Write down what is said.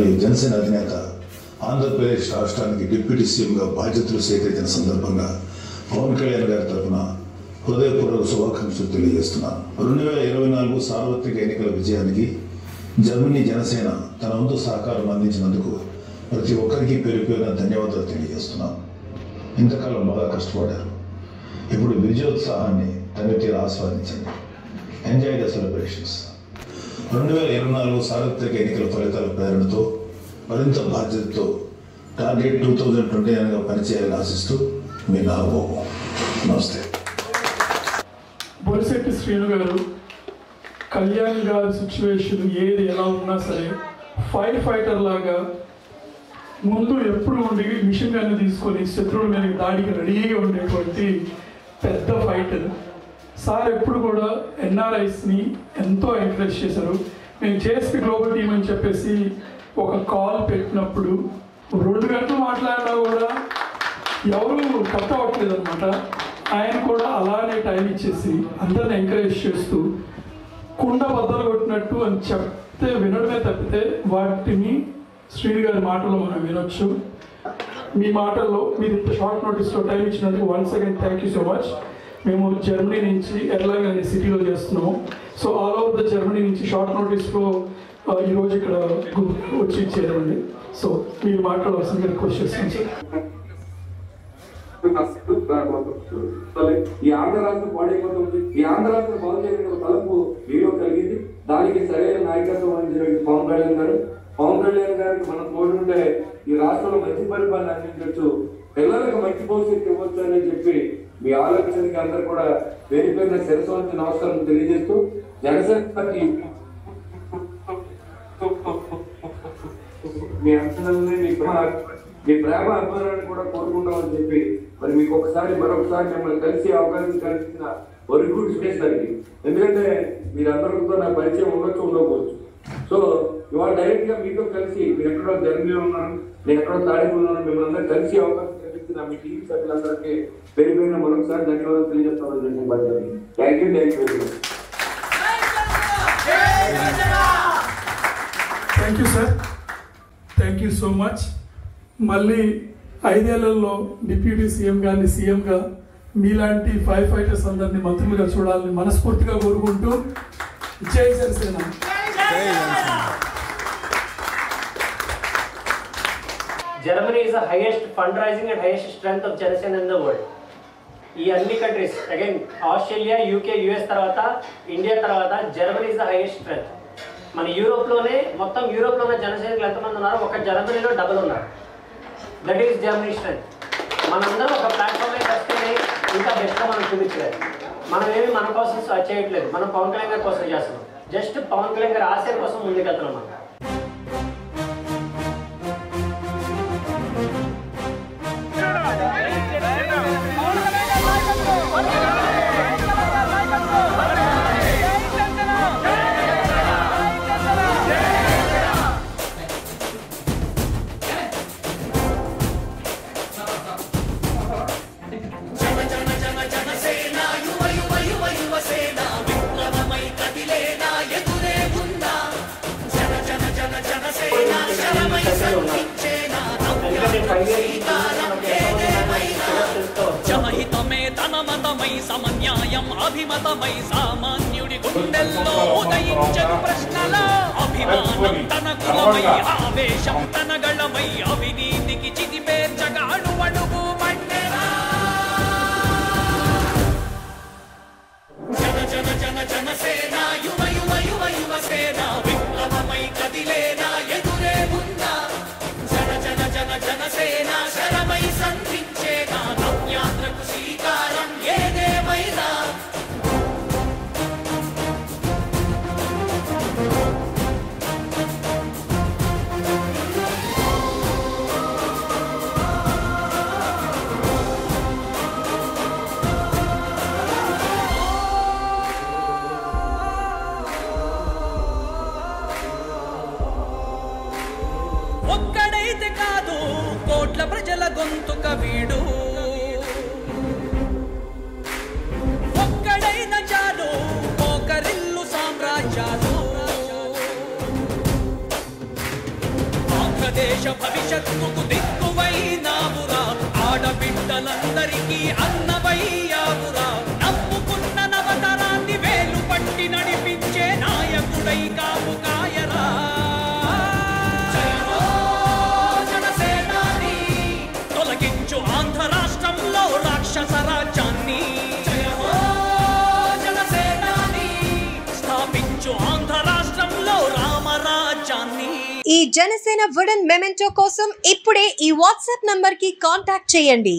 మరియు జనసేన అధినేత ఆంధ్రప్రదేశ్ రాష్ట్రానికి డిప్యూటీ సీఎంగా బాధ్యతలు స్వీకరించిన సందర్భంగా పవన్ కళ్యాణ్ గారి తరఫున హృదయపూర్వక శుభాకాంక్షలు తెలియజేస్తున్నాను. 2024 సార్వత్రిక ఎన్నికల విజయానికి జర్మనీ జనసేన తన వంతు సహకారం అందించినందుకు ప్రతి ఒక్కరికి పేరు పేరున ధన్యవాదాలు తెలియజేస్తున్నాను. ఇంతకాలం బాగా కష్టపడ్డారు. ఇప్పుడు విజయోత్సాహాన్ని తనితీర ఆస్వాదించండి. Enjoy the celebrations. 2024 సార్వత్రిక ఎన్నికల ఫలితాల ప్రేరణతో మరింత బాధ్యతతో టార్గెట్ 2029గా పనిచేయాలని ఆశిస్తూ మీ నాగబాబు. నమస్తే. బొలిశెట్టి శ్రీను గారు, కళ్యాణ్ గారి సిచ్యువేషన్ ఏది ఎలా ఉన్నా సరే ఫైర్ ఫైటర్ లాగా ముందు ఎప్పుడు ఉండి మిషన్ గన్ను తీసుకొని శత్రువుల మీద దాడికి రెడీగా ఉండేటువంటి పెద్ద ఫైటర్ సార్. ఎప్పుడు కూడా ఎన్ఆర్ఐస్ని ఎంతో ఎంకరేజ్ చేశారు. మేము చేసి గ్లోబల్ టీమ్ అని చెప్పేసి ఒక కాల్ పెట్టినప్పుడు 2 గంటలు మాట్లాడినా కూడా ఎవరు కట్ అవ్వట్లేదు అనమాట. ఆయన కూడా అలానే టైం ఇచ్చేసి అందరిని ఎంకరేజ్ చేస్తూ కుండ బద్దలు కొట్టినట్టు అని చెప్తే వినడమే తప్పితే వాటిని శ్రీని గారి మాటల్లో మనం వినొచ్చు. మీ మాటల్లో మీరు ఇంత షార్ట్ నోటీస్లో టైం ఇచ్చినందుకు once again thank you so much. మేము జర్మనీ నుంచి ఎర్లాంగ్ అనే సిటీలో చేస్తున్నాము. So all over the Germany నుంచి షార్ట్ నోటీస్లో ఈరోజు ఇక్కడ వచ్చి చేరండి. సో మీరు మాట్లాడవలసిందిగా రిక్వెస్ట్ చేస్తాను సార్. ఈ ఆంధ్ర రాష్ట్రం పాడైపోతుంది. ఈ ఆంధ్ర రాష్ట్రం బాగు చేయడం తలుపు మీలో కలిగింది. దానికి సరైన నాయకత్వం అందించిన పవన్ కళ్యాణ్ గారు. పవన్ కళ్యాణ్ గారికి మనం తోడుంటే ఈ రాష్ట్రంలో మంచి పరిపాలన అందించవచ్చు, పిల్లలకు మంచి భవిష్యత్తు ఇవ్వచ్చు అని చెప్పి మీ ఆలోచనకి అందరూ కూడా పేరు పేరున శిరస్సు వంచి నమస్కారం తెలియజేస్తూ జనసేన పార్టీ మీ అంచనాలని మీ ప్రేమ అభిమానాన్ని కూడా కోరుకుంటామని చెప్పి మరి మీకు మరొకసారి మిమ్మల్ని కలిసి అవకాశం కల్పించిన వెరీ గుడ్ స్పేస్ దానికి. ఎందుకంటే మీరందరితో నా పరిచయం ఉండకపోవచ్చు. సో ఇవాళ డైరెక్ట్ గా మీతో కలిసి మీరు ఎక్కడో జర్మనీలో ఉన్నాను, నేను ఎక్కడో తాడేపు ఉన్నాను, మిమ్మల్ని అందరూ కలిసి అవకాశం కల్పించిన మీ టీవీ సభ్యులందరికీ పేరు పేరున మరొకసారి ధన్యవాదాలు తెలియజేస్తామని బాధ్యత. Thank you very much. Thank you sir, thank you so much. మళ్ళీ 5 ఏళ్లలో డిప్యూటీ సీఎం గారిని సీఎంగా మీలాంటి ఫైర్ ఫైటర్స్ అందరినీ మంత్రులుగా చూడాలని మనస్ఫూర్తిగా కోరుకుంటూ జై Janasena. Germany is the highest fundraising and highest strength of Janasena in the world. ఈ అన్ని countries again Australia, UK, US తర్వాత ఇండియా తర్వాత Germany is the highest strength. మన యూరోప్లోనే మొత్తం యూరోప్లో ఉన్న జనసైనికులు ఎంతమంది ఉన్నారు, ఒక జర్మనీలో డబుల్ ఉన్నారు. That is Germany strength. మనందరం ఒక ప్లాట్ఫామ్ మీద వస్తేనే ఇంకా బెస్ట్గా మనం చూపించలేదు. మనం ఏమి మన కోసం చేయట్లేదు, మనం పవన్ కళ్యాణ్ గారి కోసం చేస్తున్నాం. జస్ట్ పవన్ కళ్యాణ్ గారి ఆశయం కోసం ముందుకెళ్తున్నాం మనం. జనహితమే తన మతమై సమన్యాయం అభిమతమై సామాన్యుడి గుండెల్లో ఉదయించను ప్రశ్నల అభిమానం తన కులమై ఆవేశం తన గళమై అవినీతికి చిదిపేర్చగా అడువడుగు మండెరా. జన జన జన జనసేన యువ యువ యువ యువ సేన విప్లవమై కదిలేనా ఎదురే ఉందా. జన జన జన జనసేన శరమై సంధించేనా నవ్యాత్రకు శ్రీకారం ఏదేమైనా. భవిష్యత్తుకు దిక్కువైనావురా ఆడబిడ్డలందరికీ అన్నవయ్యావురా నమ్ముకున్న నవతరాన్ని వేలు పట్టి నడిపించే నాయకుడై కాపు కాయరా జనసేనాని తొలగించు ఆంధ్ర రాష్ట్రంలో రాక్షస రాజ్యాన్ని జనసేనాని స్థాపించు ఆంధ్ర రాష్ట్రంలో రామరాజ్యాన్ని ఈ జనసేన వుడెన్ మెమెంటో కోసం ఇప్పుడే ఈ వాట్సాప్ నంబర్ కి కాంటాక్ట్ చేయండి.